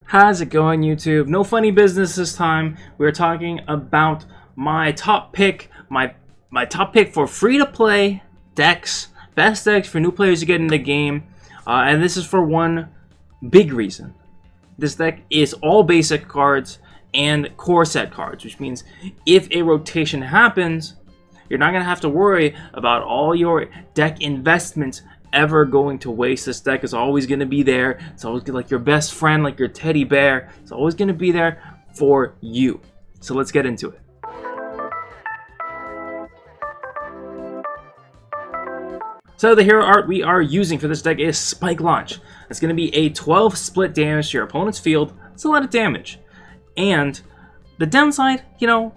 How's it going, YouTube? No funny business this time. We're talking about my top pick, my top pick for free-to-play decks, best decks for new players to get in the game, and this is for one big reason. This deck is all basic cards and core set cards, which means if a rotation happens, you're not going to have to worry about all your deck investments ever going to waste. This deck is always going to be there. It's always like your best friend, like your teddy bear. It's always going to be there for you. So let's get into it. So the hero art we are using for this deck is Spike Launch. It's going to be a 12 split damage to your opponent's field. It's a lot of damage. And the downside, you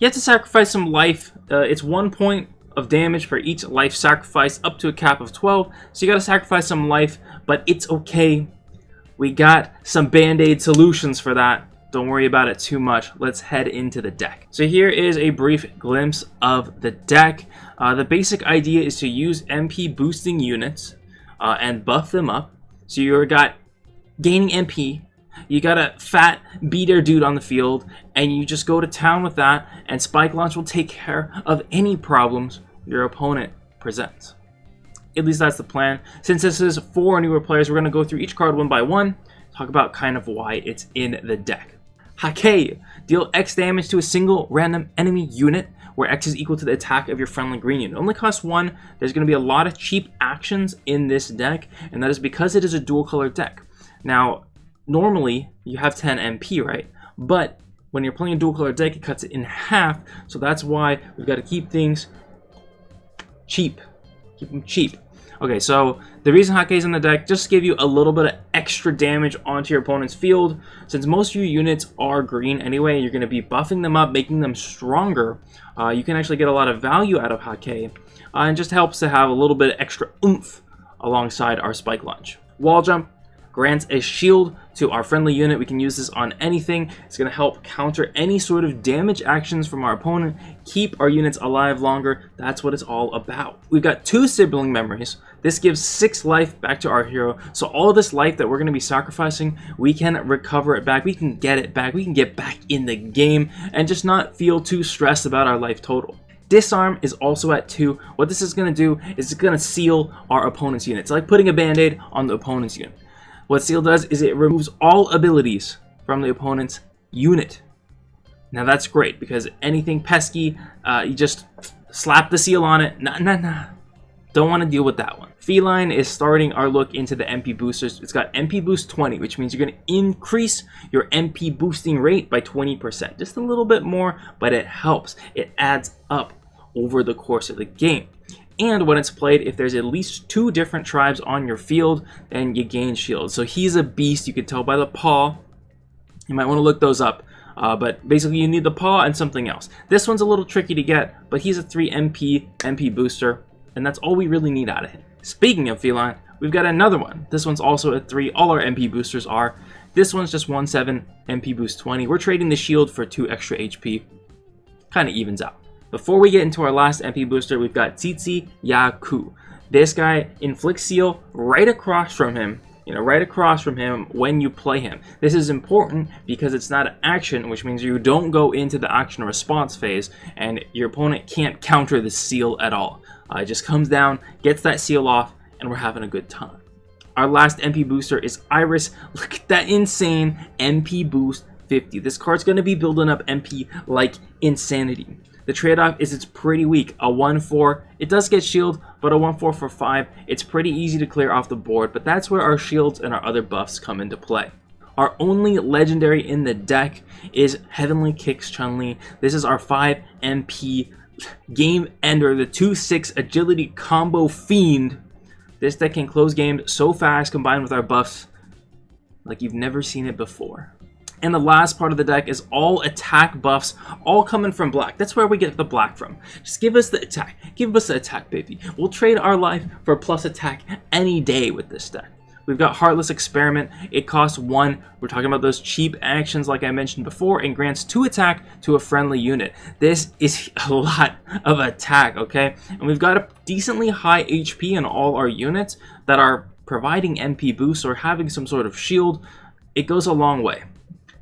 have to sacrifice some life. It's 1 point of damage for each life sacrifice up to a cap of 12. So you got to sacrifice some life, but it's okay. We got some band-aid solutions for that. Don't worry about it too much. Let's head into the deck. So here is a brief glimpse of the deck. The basic idea is to use MP boosting units and buff them up. So you got gaining MP, you got a fat beater dude on the field, and you just go to town with that, and Spike Launch will take care of any problems your opponent presents. At least that's the plan. Since this is for newer players, we're going to go through each card one by one, talk about kind of why it's in the deck. Hake. Deal X damage to a single random enemy unit, where X is equal to the attack of your friendly green unit. It only costs 1. There's going to be a lot of cheap actions in this deck, and that is because it is a dual color deck. Now, normally you have 10 MP, right? But when you're playing a dual color deck, it cuts it in half, so that's why we've got to keep things cheap. Keep them cheap. Okay, so the reason Hake is in the deck, just to give you a little bit of extra damage onto your opponent's field. Since most of your units are green anyway, you're going to be buffing them up, making them stronger. You can actually get a lot of value out of Hake, and just helps to have a little bit of extra oomph alongside our Spike Launch. Wall Jump grants a shield to our friendly unit. We can use this on anything. It's going to help counter any sort of damage actions from our opponent, keep our units alive longer. That's what it's all about. We've got 2 sibling memories. This gives 6 life back to our hero. So all this life that we're going to be sacrificing, we can recover it back. We can get it back. We can get back in the game and just not feel too stressed about our life total. Disarm is also at 2. What this is going to do is it's going to seal our opponent's unit. It's like putting a band-aid on the opponent's unit. What Seal does is it removes all abilities from the opponent's unit. Now that's great, because anything pesky, you just slap the seal on it. Nah. Don't want to deal with that one. Feline is starting our look into the MP boosters. It's got MP boost 20, which means you're going to increase your MP boosting rate by 20%. Just a little bit more, but it helps. It adds up over the course of the game. And when it's played, if there's at least 2 different tribes on your field, then you gain shield. So he's a beast. You can tell by the paw. You might want to look those up. But basically, you need the paw and something else. This one's a little tricky to get, but he's a 3 MP booster, and that's all we really need out of him. Speaking of Feline, we've got another one. This one's also a 3. All our MP boosters are. This one's just 1/7 MP boost 20. We're trading the shield for 2 extra HP. Kind of evens out. Before we get into our last MP booster, we've got Tsitsi Yaku. This guy inflicts seal right across from him, when you play him. This is important because it's not an action, which means you don't go into the action response phase, and your opponent can't counter the seal at all. It just comes down, gets that seal off, and we're having a good time. Our last MP booster is Iris. Look at that insane MP boost 50. This card's going to be building up MP like insanity. The trade-off is it's pretty weak. A 1/4, it does get shield, but a 1/4 for 5, it's pretty easy to clear off the board, but that's where our shields and our other buffs come into play. Our only legendary in the deck is Heavenly Kicks Chun-Li. This is our 5 MP game ender, the 2/6 agility combo fiend. This deck can close games so fast combined with our buffs like you've never seen it before. And the last part of the deck is all attack buffs, all coming from black. That's where we get the black from. Just give us the attack. Give us the attack, baby. We'll trade our life for plus attack any day with this deck. We've got Heartless Experiment. It costs 1. We're talking about those cheap actions like I mentioned before, and grants 2 attack to a friendly unit. This is a lot of attack, okay? And we've got a decently high HP in all our units that are providing MP boosts or having some sort of shield. it goes a long way.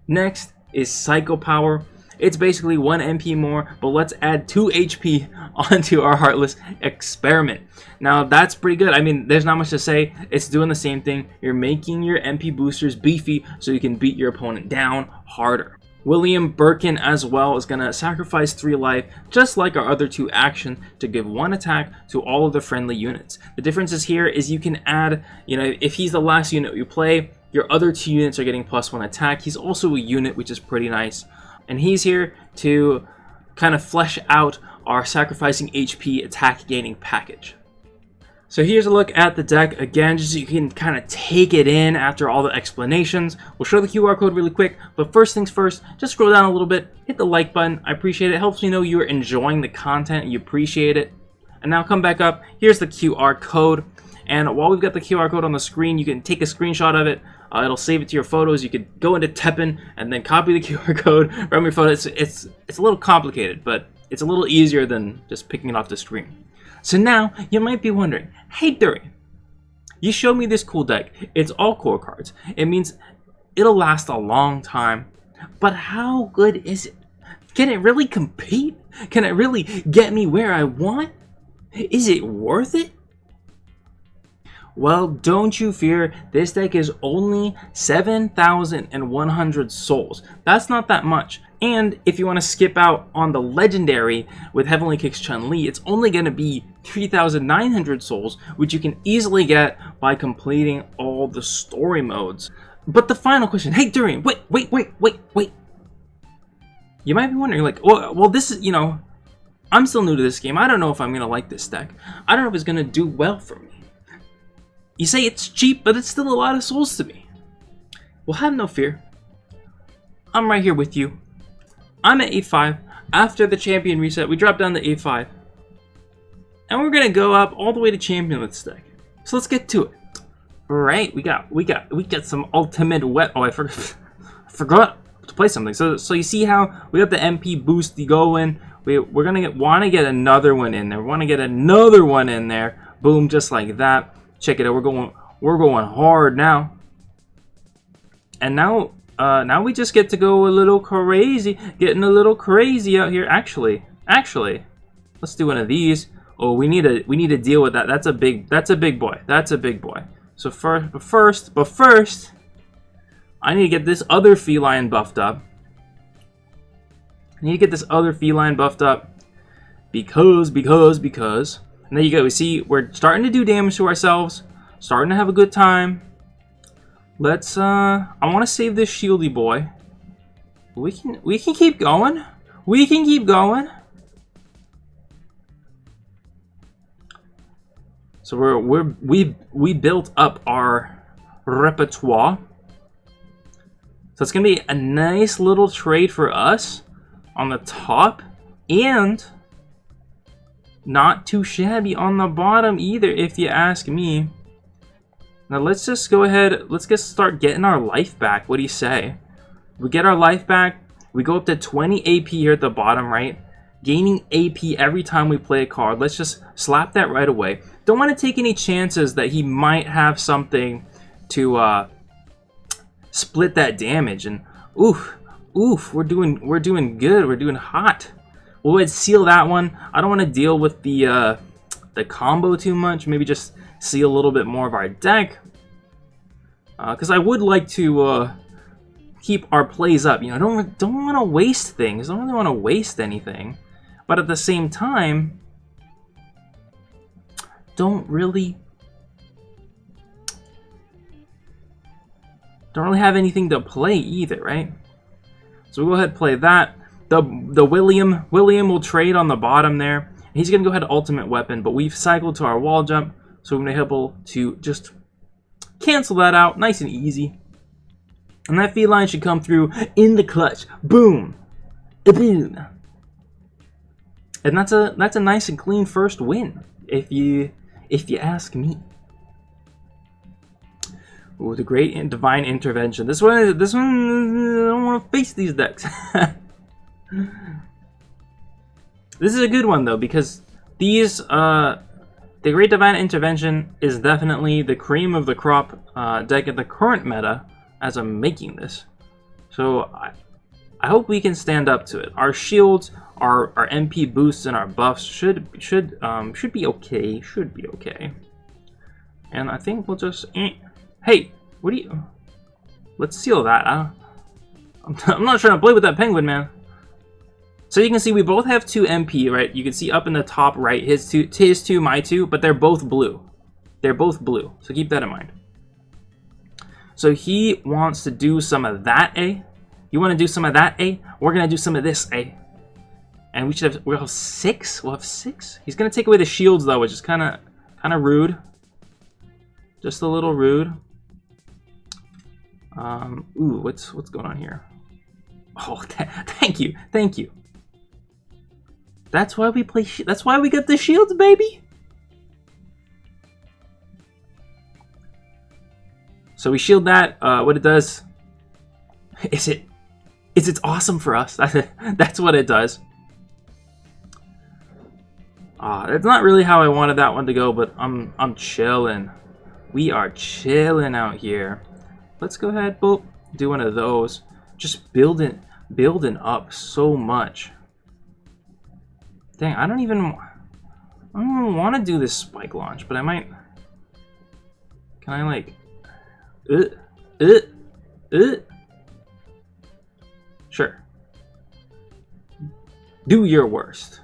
Next is Psycho Power. It's basically 1 MP more, but let's add 2 HP onto our Heartless Experiment. Now, that's pretty good. I mean, there's not much to say. It's doing the same thing. You're making your MP boosters beefy so you can beat your opponent down harder. William Birkin as well is going to sacrifice 3 life, just like our other 2 actions, to give 1 attack to all of the friendly units. The difference is here is you can add, if he's the last unit you play, your other 2 units are getting +1 attack. He's also a unit, which is pretty nice. And he's here to kind of flesh out our sacrificing HP attack gaining package. So here's a look at the deck again, just so you can kind of take it in after all the explanations. We'll show the QR code really quick, but first things first, just scroll down a little bit, hit the like button. I appreciate it. It helps me know you're enjoying the content and you appreciate it. And now come back up. Here's the QR code. And while we've got the QR code on the screen, you can take a screenshot of it. It'll save it to your photos. You could go into TEPPEN and then copy the QR code from your photo. It's a little complicated, but it's a little easier than just picking it off the screen. So now you might be wondering, hey Durian, you showed me this cool deck. It's all core cards. It means it'll last a long time. But how good is it? Can it really compete? Can it really get me where I want? Is it worth it? Well, don't you fear, this deck is only 7,100 souls. That's not that much. And if you want to skip out on the legendary with Heavenly Kicks Chun-Li, it's only going to be 3,900 souls, which you can easily get by completing all the story modes. But the final question, hey Durian, wait. You might be wondering, like, well this is, I'm still new to this game. I don't know if I'm going to like this deck. I don't know if it's going to do well for me. You say it's cheap, but it's still a lot of souls to me. Well, have no fear. I'm right here with you. I'm at 8-5. After the champion reset, we drop down to 8-5. And we're gonna go up all the way to champion with this deck. So let's get to it. Alright, we got some ultimate wet. Oh, I forgot to play something. So you see how we got the MP boost going. We're gonna want to get another one in there. We want to get another one in there. Boom, just like that. Check it out. We're going hard now. And now we just get to go a little crazy, getting a little crazy out here. Actually, let's do one of these. Oh, we need to deal with that. That's a big boy. That's a big boy. So first, I need to get this other feline buffed up. Because. And there you go. We see we're starting to do damage to ourselves. Starting to have a good time. Let's I want to save this shieldy boy. We can keep going. We can keep going. So we built up our repertoire. So it's gonna be a nice little trade for us on the top, and not too shabby on the bottom either, if you ask me. Now let's just go ahead, let's start getting our life back. What do you say? We get our life back, we go up to 20 AP here at the bottom right, gaining AP every time we play a card. Let's just slap that right away. Don't want to take any chances that he might have something to split that damage. And oof, we're doing good, we're doing hot. We'll go ahead and seal that one. I don't want to deal with the combo too much. Maybe just seal a little bit more of our deck. Because I would like to keep our plays up. Don't want to waste things. Don't really want to waste anything. But at the same time, don't really have anything to play either, right? So we'll go ahead and play that. The William will trade on the bottom there. He's going to go ahead to ultimate weapon, but we've cycled to our wall jump, so we're going to be able to just cancel that out nice and easy. And that feline should come through in the clutch. Boom. Boom. And that's a nice and clean first win, if you ask me. Ooh, the great and divine intervention. This one I don't want to face these decks. This is a good one though, because these the Great Divine Intervention is definitely the cream of the crop deck in the current meta as I'm making this. So I hope we can stand up to it. Our shields, our MP boosts, and our buffs should be okay. Should be okay. And I think we'll just hey, what do you? Let's seal that. I'm not trying to play with that penguin, man. So you can see we both have 2 MP, right? You can see up in the top right, his two, my 2, but they're both blue. They're both blue, so keep that in mind. So he wants to do some of that, eh? You want to do some of that, eh? We're gonna do some of this, eh? And we'll have 6. We'll have 6. He's gonna take away the shields though, which is kind of rude. Just a little rude. Ooh, what's going on here? Oh, thank you. That's why we play. That's why we got the shields, baby. So we shield that. What it does is it's awesome for us. That's what it does. That's not really how I wanted that one to go, but I'm chilling. We are chilling out here. Let's go ahead, boop, do one of those. Just building up so much. Dang, I don't even want to do this spike launch, but I might. Can I like? Sure. Do your worst.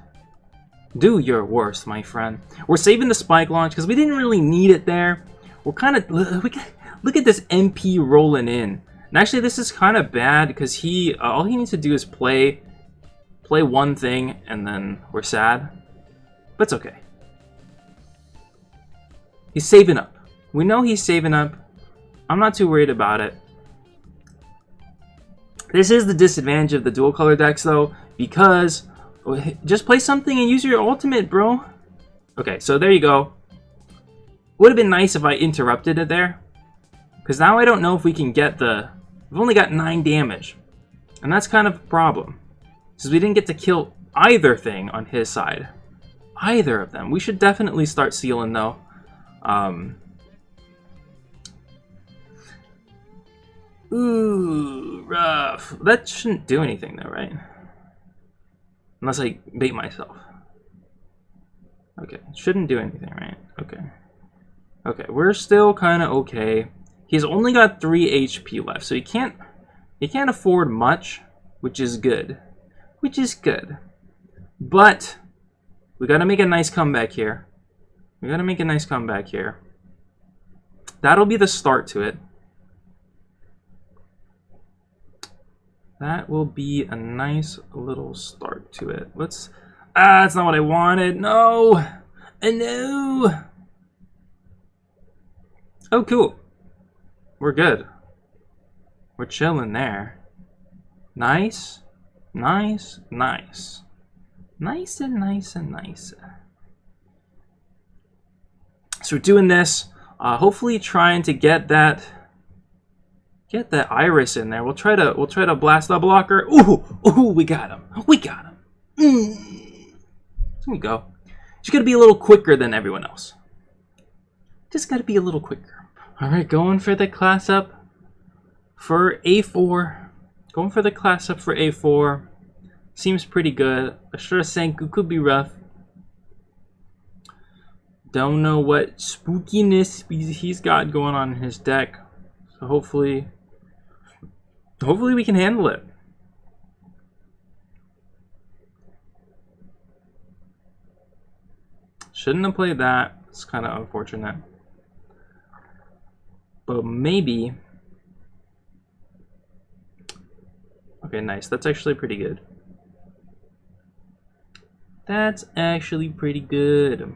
Do your worst, my friend. We're saving the spike launch because we didn't really need it there. We're kind of look at this MP rolling in. And actually, this is kind of bad because all he needs to do is play one thing, and then we're sad. But it's okay. He's saving up. We know he's saving up. I'm not too worried about it. This is the disadvantage of the dual color decks, though, because just play something and use your ultimate, bro. Okay, so there you go. Would have been nice if I interrupted it there, because now I don't know if we can get the. We've only got 9 damage, and that's kind of a problem. Since we didn't get to kill either thing on his side. Either of them. We should definitely start sealing, though. Ooh, rough. That shouldn't do anything, though, right? Unless I bait myself. Okay, it shouldn't do anything, right? Okay. Okay, we're still kind of okay. He's only got 3 HP left, so he can't afford much, which is good. Which is good. But we gotta make a nice comeback here. We gotta make a nice comeback here. That'll be the start to it. That will be a nice little start to it. Let's. That's not what I wanted. No! No! Oh, cool. We're good. We're chilling there. Nice. Nice. Nice. Nice and nice and nice. So we're doing this. Hopefully trying to get that iris in there. We'll try to blast the blocker. Ooh, we got him. We got him. There we go. Just gotta be a little quicker than everyone else. Just gotta be a little quicker. Alright, going for the class up for A4. Going for the class up for A4. Seems pretty good. Ashura Senku could be rough. Don't know what spookiness he's got going on in his deck. So hopefully we can handle it. Shouldn't have played that. It's kind of unfortunate. But maybe. Okay, nice. That's actually pretty good. That's actually pretty good.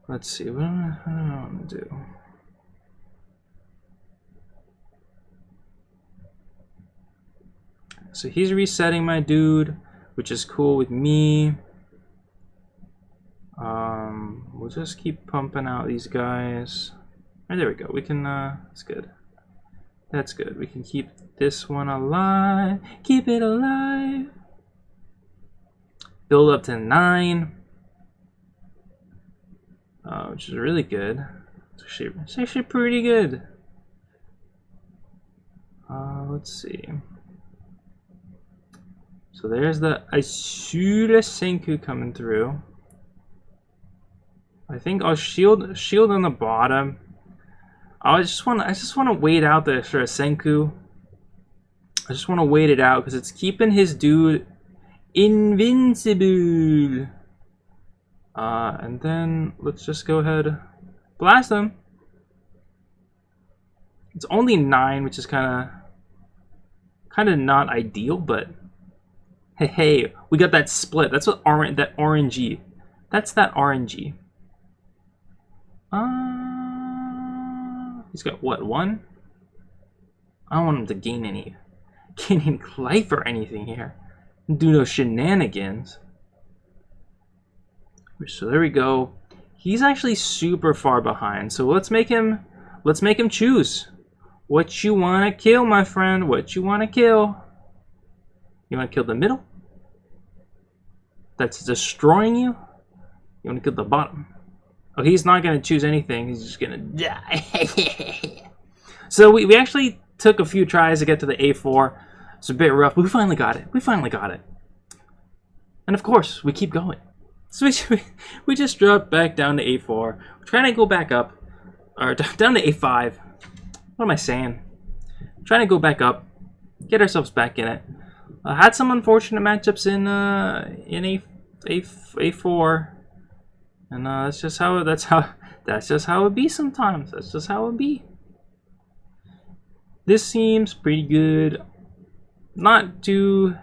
Let's see. What do I want to do? So he's resetting my dude, which is cool with me. We'll just keep pumping out these guys. Right, there we go. We can, that's good. That's good. We can keep this one alive. Keep it alive. Build up to 9. which is really good. It's actually pretty good. Let's see. So there's the Asura Senku coming through. I think I'll shield on the bottom. I just want to wait out the Asura Senku. I just want to wait it out because it's keeping his dude invincible. And then let's just go ahead, blast him. It's only 9, which is kind of not ideal, but hey, we got that split. That's what that RNG. That's that RNG. He's got what, 1? I don't want him to gain any life or anything here. Do no shenanigans. So there we go. He's actually super far behind. So let's make him choose. What you wanna kill, my friend? What you wanna kill? You wanna kill the middle? That's destroying you? You wanna kill the bottom? Oh, he's not gonna choose anything. He's just gonna die. So we actually took a few tries to get to the A4. It's a bit rough, but we finally got it. We finally got it. And of course, we keep going. So we just dropped back down to A4. We're trying to go back up, or down to A5. What am I saying? Trying to go back up, get ourselves back in it. Had some unfortunate matchups in A4, and that's just how it be sometimes. That's just how it be. This seems pretty good. Not too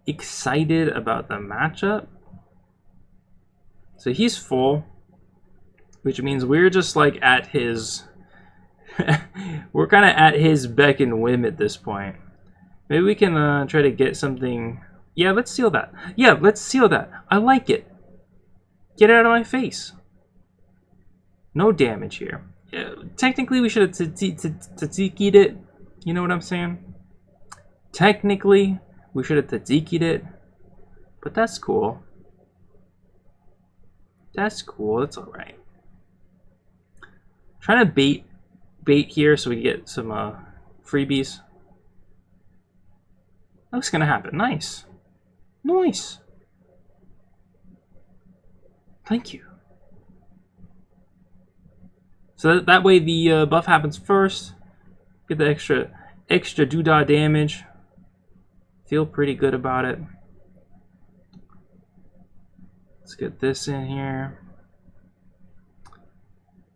excited about the matchup. So he's full, which means we're just like at his we're kind of at his beck and whim at this point. Maybe we can try to get something. Yeah, let's seal that. Yeah, let's seal that. I like it. Get it out of my face. No damage here. Yeah, technically, we should have tzatziki'd it. You know what I'm saying? Technically, we should have tzatziki'd it. But that's cool. That's cool. That's alright. Trying to bait here so we get some freebies. That's gonna happen. Nice. Nice. Thank you. So that way the buff happens first. Get the extra doodah damage. Feel pretty good about it. Let's get this in here.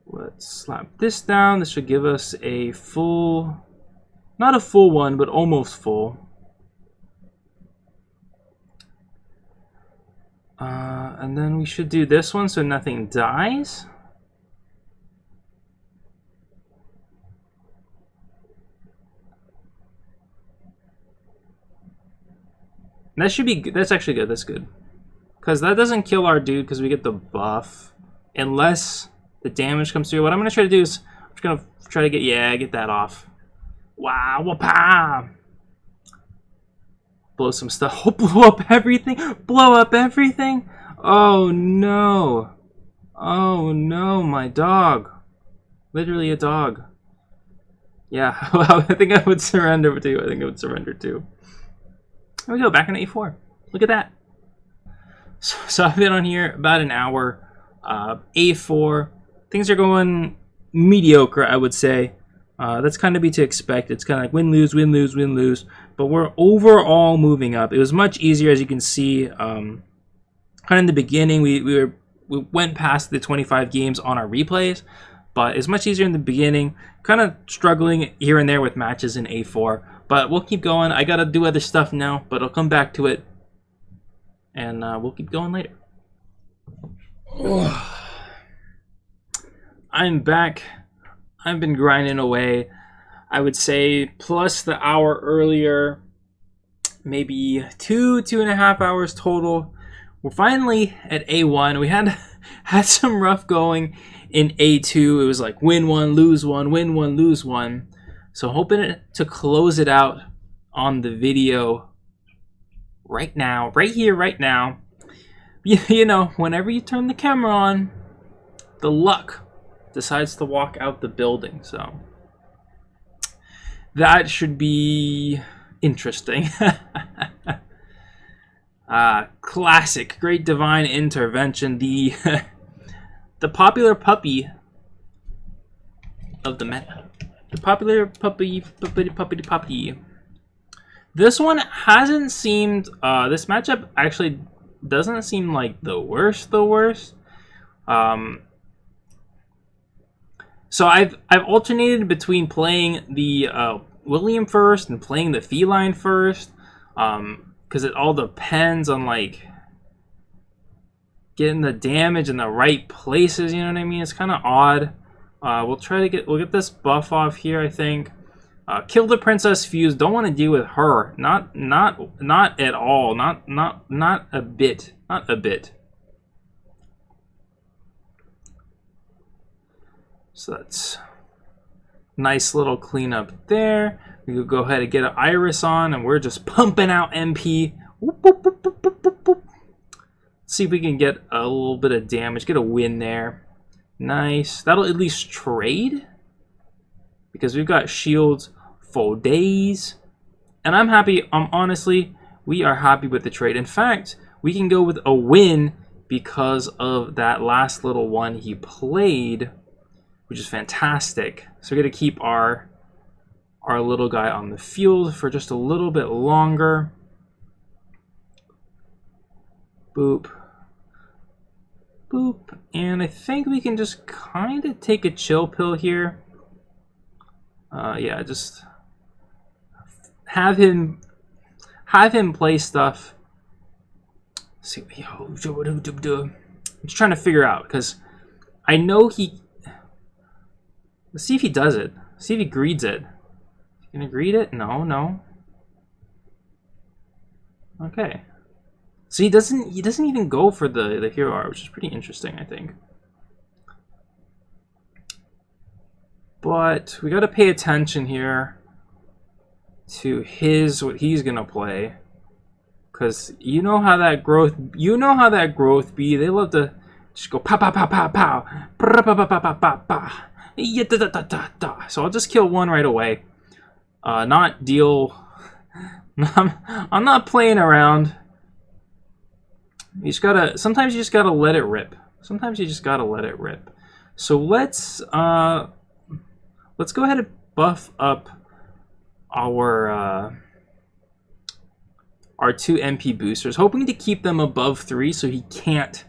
Let's slap this down. This should give us a full, not a full one, but almost full. And then we should do this one so nothing dies. That should be good. That's actually good. That's good. Because that doesn't kill our dude because we get the buff. Unless the damage comes through. What I'm going to try to do is I'm just going to try to get that off. Wow. Whoop-ah. Blow some stuff. Oh, blow up everything. Blow up everything. Oh no. Oh no, my dog. Literally a dog. Yeah, well, I think I would surrender too. There we go, back in A4. Look at that. So I've been on here about an hour. A4. Things are going mediocre, I would say. That's kind of be to expect. It's kind of like win, lose, win, lose, win, lose. But we're overall moving up. It was much easier, as you can see. Kind of in the beginning, we went past the 25 games on our replays. But it's much easier in the beginning. Kind of struggling here and there with matches in A4. But we'll keep going. I got to do other stuff now. But I'll come back to it. And we'll keep going later. I'm back. I've been grinding away. I would say plus the hour earlier, maybe 2.5 hours total. We're finally at A1. We had some rough going in A2. It was like win one, lose one, win one, lose one. So hoping to close it out on the video right now, right here, right now. You know, whenever you turn the camera on, the luck decides to walk out the building. So that should be interesting. Classic, great divine intervention. The the popular puppy of the meta. The popular puppy. This one hasn't seemed. This matchup actually doesn't seem like the worst. So I've alternated between playing the William first and playing the feline first, because it all depends on like getting the damage in the right places. You know what I mean? It's kind of odd. We'll get this buff off here, I think. Kill the Princess Fuse. Don't want to deal with her. Not at all. Not a bit. Not a bit. So that's nice little cleanup there. We could go ahead and get an Iris on, and we're just pumping out MP. Whoop, whoop, whoop, whoop, whoop, whoop, whoop. See if we can get a little bit of damage. Get a win there. Nice. That'll at least trade, because we've got shields for days. And I'm happy. Honestly, we are happy with the trade. In fact, we can go with a win because of that last little one he played, which is fantastic. So we're going to keep our little guy on the field for just a little bit longer. Boop. Boop. And I think we can just kind of take a chill pill here. Yeah, just have him play stuff. Let's see, I'm just trying to figure out, because I know he. Let's see if he does it. See if he greeds it. Gonna greed it? No. Okay. So he doesn't even go for the hero art, which is pretty interesting, I think. But we got to pay attention here to what he's gonna play, because you know how that growth be. They love to just go pow pow pow pow pow, pow pow pow pow pow pow. So I'll just kill one right away. Not deal. I'm not playing around. Sometimes you just gotta let it rip. So let's go ahead and buff up our 2 MP boosters, hoping to keep them above 3 so he can't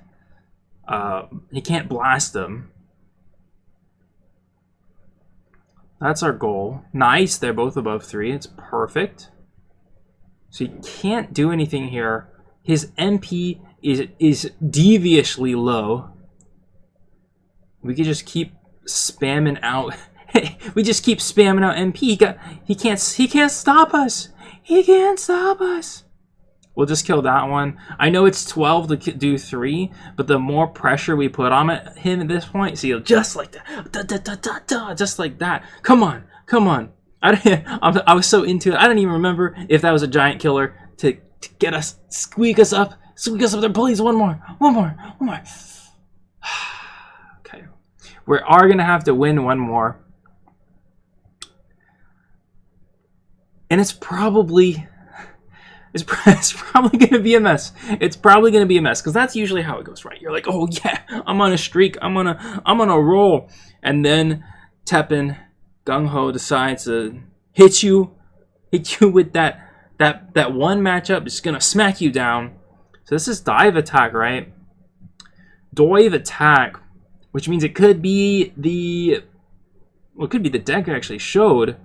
blast them. That's our goal. Nice, they're both above 3. It's perfect. So he can't do anything here. His MP is deviously low. We could just keep spamming out. We just keep spamming out MP. He can't stop us. He can't stop us. We'll just kill that one. I know it's 12 to do 3, but the more pressure we put on him at this point, see, just like that, just like that. Come on. I was so into it. I don't even remember if that was a giant killer to get us, squeak us up there. Please, one more. Okay, we are gonna have to win one more, and it's probably going to be a mess. It's probably going to be a mess, because that's usually how it goes, right? You're like, oh yeah, I'm on a streak. I'm on a roll. And then TEPPEN, gung-ho, decides to hit you with that one matchup. It's going to smack you down. So this is dive attack, right? Dive attack, which means it could be the deck I actually showed,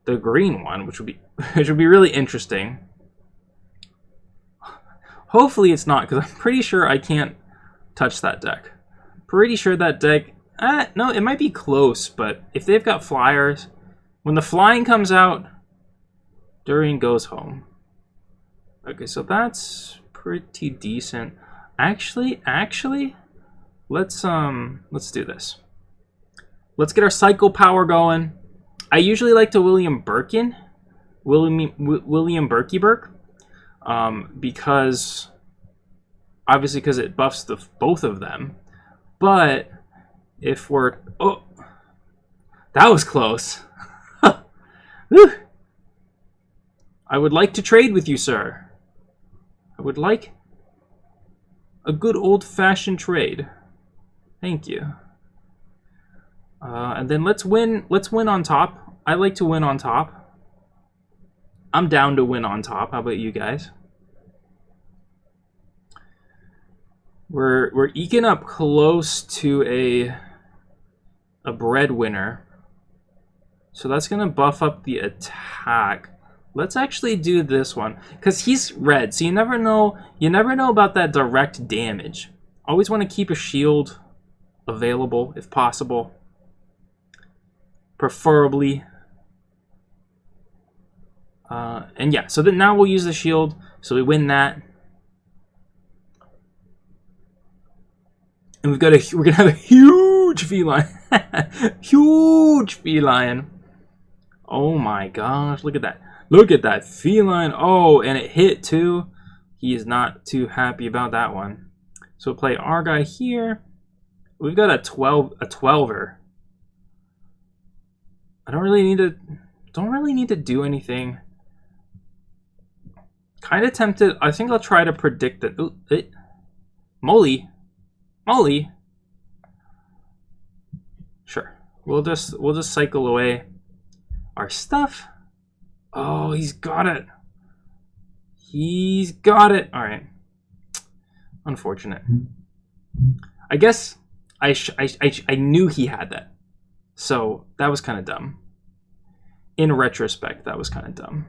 the green one, which would be really interesting. Hopefully it's not, because I'm pretty sure I can't touch that deck. Pretty sure that deck... no, it might be close, but if they've got flyers... When the flying comes out, Durian goes home. Okay, so that's pretty decent. Actually, let's do this. Let's get our Cycle Power going. I usually like to William Berkey Burke. Because it buffs both of them, but if we're... Oh! That was close. Whew. I would like to trade with you, sir. I would like a good old-fashioned trade. Thank you. And then let's win on top. I like to win on top. I'm down to win on top. How about you guys? We're eking up close to a breadwinner. So that's gonna buff up the attack. Let's actually do this one, because he's red, so you never know about that direct damage. Always want to keep a shield available if possible. Preferably. And yeah, so then now we'll use the shield, so we win that. And we're gonna have a huge feline. Huge feline. Oh my gosh, look at that. Look at that feline. Oh, and it hit too. He is not too happy about that one. So we'll play our guy here. We've got a 12er. I don't really need to do anything. Kind of tempted. I think I'll try to predict that. Ooh, Molly. Sure. We'll just cycle away our stuff. Oh, he's got it. He's got it. All right. Unfortunate. I guess I knew he had that. So that was kind of dumb. In retrospect, that was kind of dumb.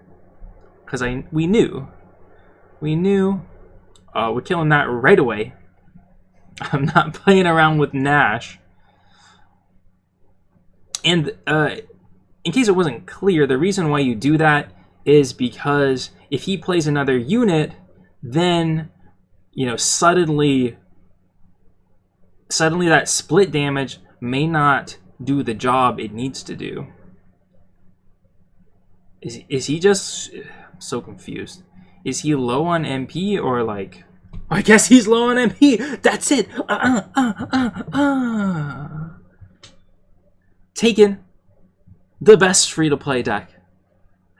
Because we knew. We're killing that right away. I'm not playing around with Nash. And in case it wasn't clear, the reason why you do that is because if he plays another unit, then, you know, suddenly that split damage may not do the job it needs to do. Is he just... I'm so confused. Is he low on MP or like... I guess he's low on MP! That's it! Taken the best free-to-play deck.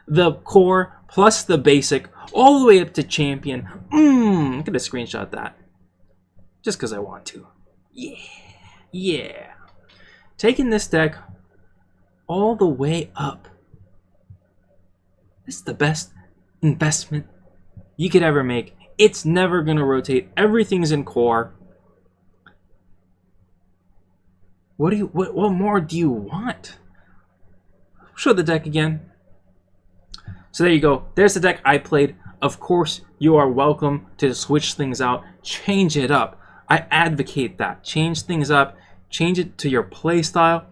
The core plus the basic all the way up to champion. I'm gonna screenshot that. Just because I want to. Yeah. Taking this deck all the way up. This is the best investment you could ever make. It's never going to rotate. Everything's in core. What more do you want? Show the deck again. So there you go. There's the deck I played. Of course, you are welcome to switch things out. Change it up. I advocate that. Change things up. Change it to your play style.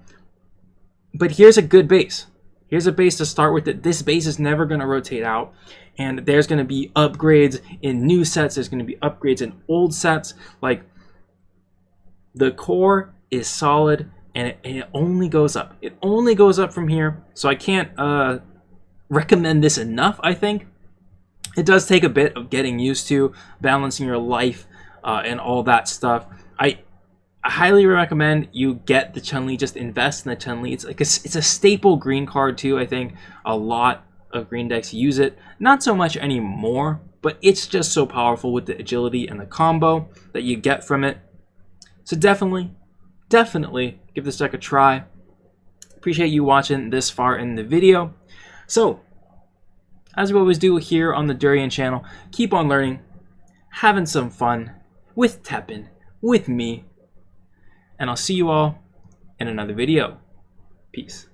But here's a good base. Here's a base to start with. This base is never going to rotate out. And there's going to be upgrades in new sets. There's going to be upgrades in old sets. Like, the core is solid, and it only goes up. It only goes up from here. So I can't recommend this enough, I think. It does take a bit of getting used to, balancing your life and all that stuff. I highly recommend you get the Chun-Li. Just invest in the Chun-Li. It's like it's a staple green card too. I think a lot of green decks use it. Not so much anymore, but it's just so powerful with the agility and the combo that you get from it. So definitely give this deck a try. Appreciate you watching this far in the video. So, as we always do here on the Durian channel, keep on learning, having some fun with TEPPEN, with me, and I'll see you all in another video. Peace.